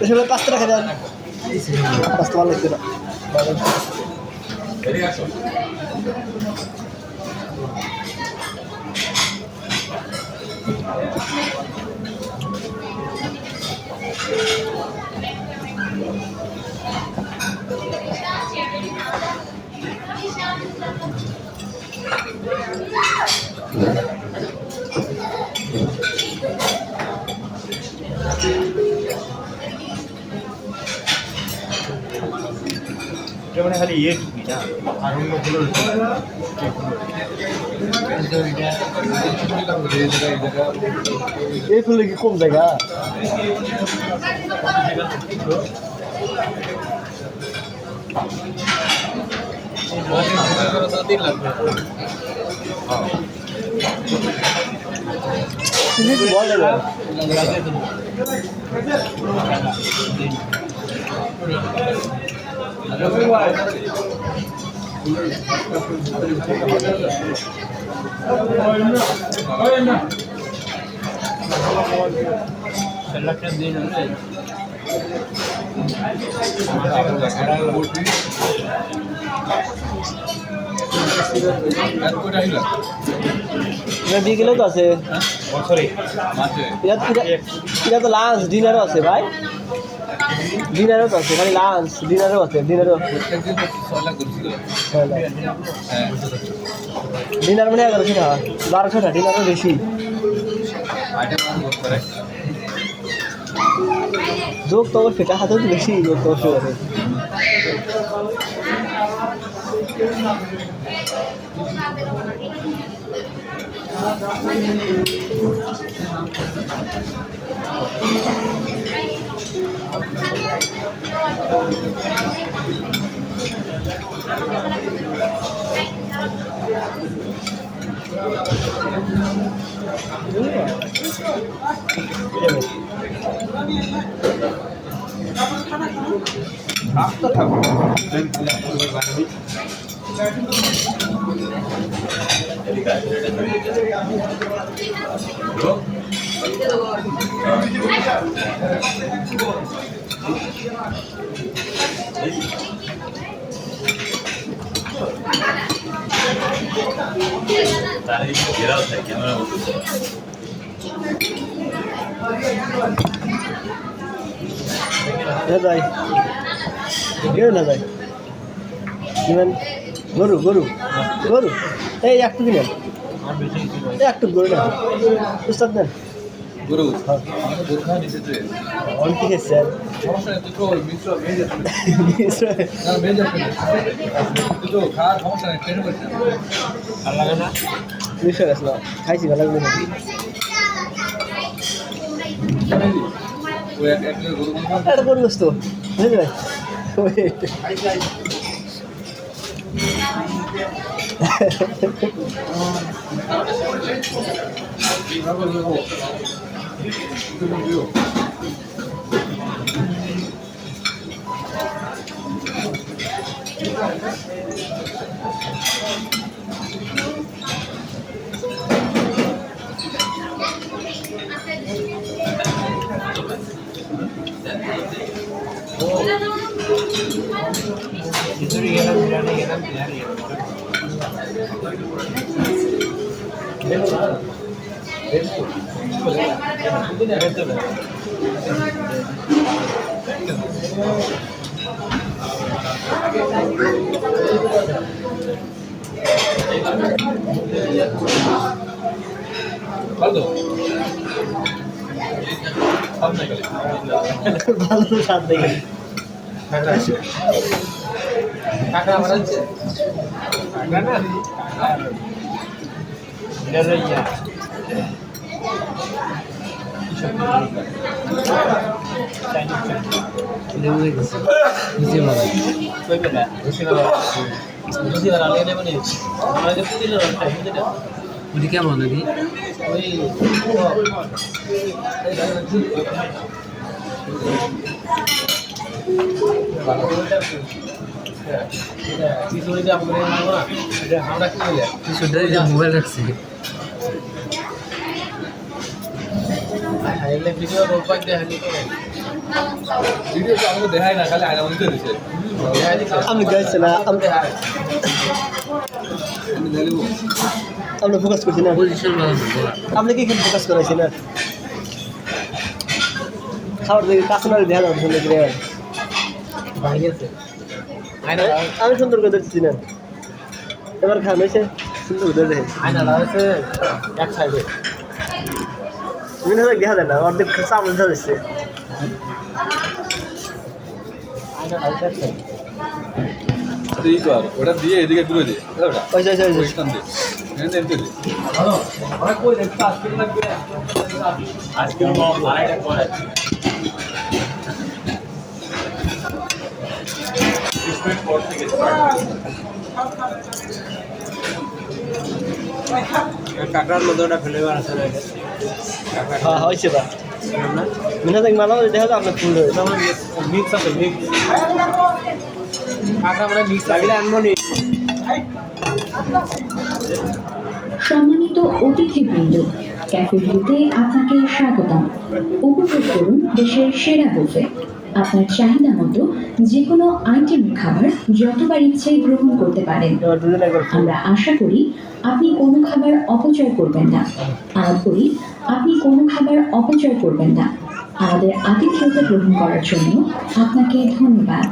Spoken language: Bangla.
এসব 5 টাকা দেন 5 টাকা লাগবে না মানে খালি ইয়ে টুকি না আর অন্যগুলো এই ফুলে কি কম জায়গা বিকেলে তো আছে এটা তো লাঞ্চ ডিনারও আছে ভাই ডিনারও তো আছে খালি লাঞ্চ ডিনারও আছে ডিনারও ডিনার মানে 1100 টাকা 1200 টাকা ডিনারও বেশি যোগ তো সেটা হাতে বেশি যোগ তো অসুবিধা যাই না যাই গরু গরু গরু এই একটু দিলেন একটু গরু না উস্তাদ দেন গরু গরু খাওয়া নিষেধ রে অনেক কি স্যার সমস্যা নেই তো মিশ্র ভেজ আছে না ভেজ আছে তো খাওয়ার সমস্যা নেই ট্রেন করছে ভালো লাগে না মিশে গেছিল খাইছি ভালো লাগবে না ওই এক গরু এটা গরু গোস্ত বুঝলি ভাই ভালো তো স্বাদ দেখে টাকা আমার আছে টাকা না এটা ইয়া কেমন নাকি ওই মোবাইল রাখছি ভিডিও তো আমাকে দেখায় না, খালি আয়না মধ্যে দিছে। আপনি গাইছে না আমি দেখব আপনি ফোকাস করছি না পজিশন আপনি কি এখানে ফোকাস করাইছি না খাবার দেখে কাছে না দেখা যাচ্ছে না কিরে আমি সুন্দর করে দেখছি না এবার খান হয়েছে সুন্দর করে দেখে এক সাইডে মিন হাজার দেখা যায় না অর্ধেক চামচ দেখা যাচ্ছে এই তো আর ওটা দিয়ে এদিকে ঘুরে দে ওটা পয়সা পয়সা পয়সা ওইখান দিয়ে এনে এনে দে আজকে আড়াইটা পর আছে পর থেকে কাকার মধ্যে ওটা ফেলে আছে হ্যাঁ হয়েছে বা মিন হাজার মালা দেখা যায় আপনার ফুল হয়েছে মিক্স আছে মিক্স কাকা মানে মিক্স লাগলে আনবো নি সম্মানিত অতিথিবৃন্দ, ক্যাফে ভিউতে আপনাকে স্বাগতম। উপভোগ করুন দেশের সেরা বুফে। আপনার চাহিদা মতো যে কোনো আইটেমের খাবার যতবার ইচ্ছে গ্রহণ করতে পারেন। এবার দুজন একবার আমরা আশা করি আপনি কোনো খাবার অপচয় করবেন না। আমাদের আতিথেয়তা গ্রহণ করার জন্য আপনাকে ধন্যবাদ।